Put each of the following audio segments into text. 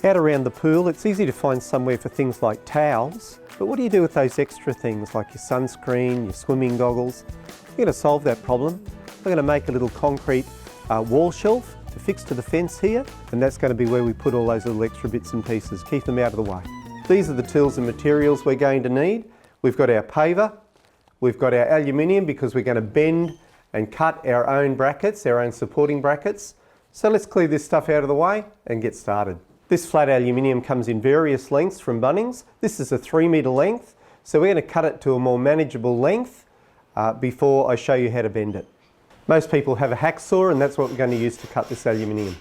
Out around the pool, it's easy to find somewhere for things like towels, but what do you do with those extra things like your sunscreen, your swimming goggles? We're going to solve that problem. We're going to make a little concrete wall shelf to fix to the fence here, and that's going to be where we put all those little extra bits and pieces, keep them out of the way. These are the tools and materials we're going to need. We've got our paver, we've got our aluminium because we're going to bend and cut our own brackets, our own supporting brackets. So let's clear this stuff out of the way and get started. This flat aluminium comes in various lengths from Bunnings. This is a 3 metre length, so we're going to cut it to a more manageable length before I show you how to bend it. Most people have a hacksaw, and that's what we're going to use to cut this aluminium.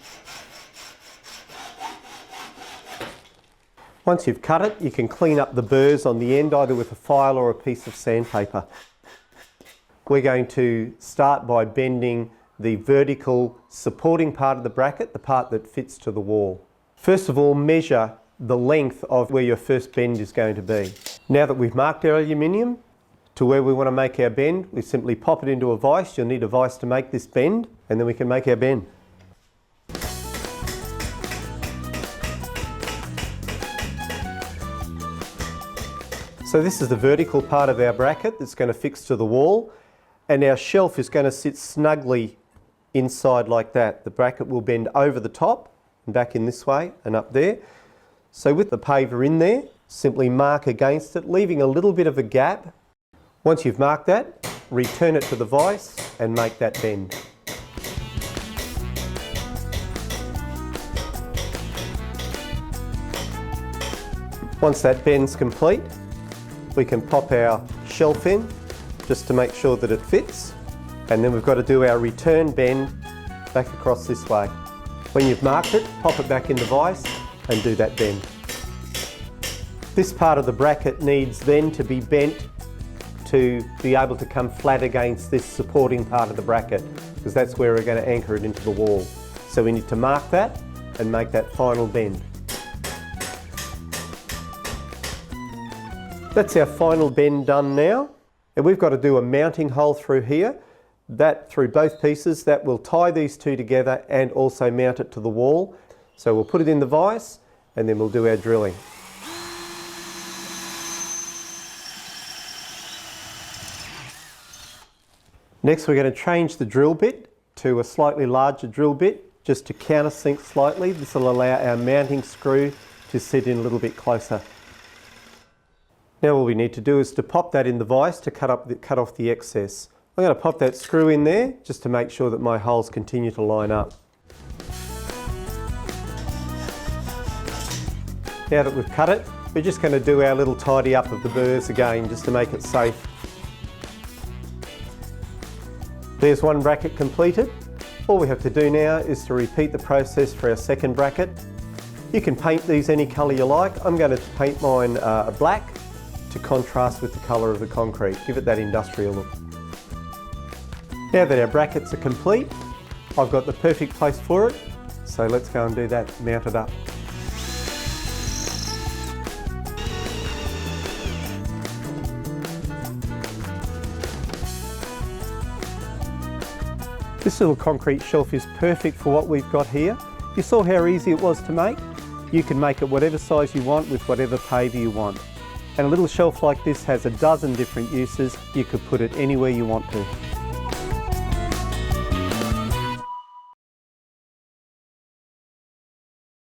Once you've cut it, you can clean up the burrs on the end either with a file or a piece of sandpaper. We're going to start by bending the vertical supporting part of the bracket, the part that fits to the wall. First of all, measure the length of where your first bend is going to be. Now that we've marked our aluminium to where we want to make our bend, we simply pop it into a vise. You'll need a vise to make this bend, and then we can make our bend. So this is the vertical part of our bracket that's going to fix to the wall, and our shelf is going to sit snugly inside like that. The bracket will bend over the top and back in this way and up there. So with the paver in there, simply mark against it, leaving a little bit of a gap. Once you've marked that, return it to the vise and make that bend. Once that bend's complete, we can pop our shelf in just to make sure that it fits, and then we've got to do our return bend back across this way. When you've marked it, pop it back in the vise and do that bend. This part of the bracket needs then to be bent to be able to come flat against this supporting part of the bracket, because that's where we're going to anchor it into the wall. So we need to mark that and make that final bend. That's our final bend done now, and we've got to do a mounting hole through here. That through both pieces, that will tie these two together and also mount it to the wall. So we'll put it in the vise and then we'll do our drilling. Next we're going to change the drill bit to a slightly larger drill bit just to countersink slightly. This will allow our mounting screw to sit in a little bit closer. Now all we need to do is to pop that in the vise to cut off the excess. I'm going to pop that screw in there just to make sure that my holes continue to line up. Now that we've cut it, we're just going to do our little tidy up of the burrs again just to make it safe. There's one bracket completed. All we have to do now is to repeat the process for our second bracket. You can paint these any colour you like. I'm going to paint mine black to contrast with the colour of the concrete, give it that industrial look. Now that our brackets are complete, I've got the perfect place for it, so let's go and do that, mount it up. This little concrete shelf is perfect for what we've got here. You saw how easy it was to make. You can make it whatever size you want with whatever paver you want. And a little shelf like this has a dozen different uses. You could put it anywhere you want to.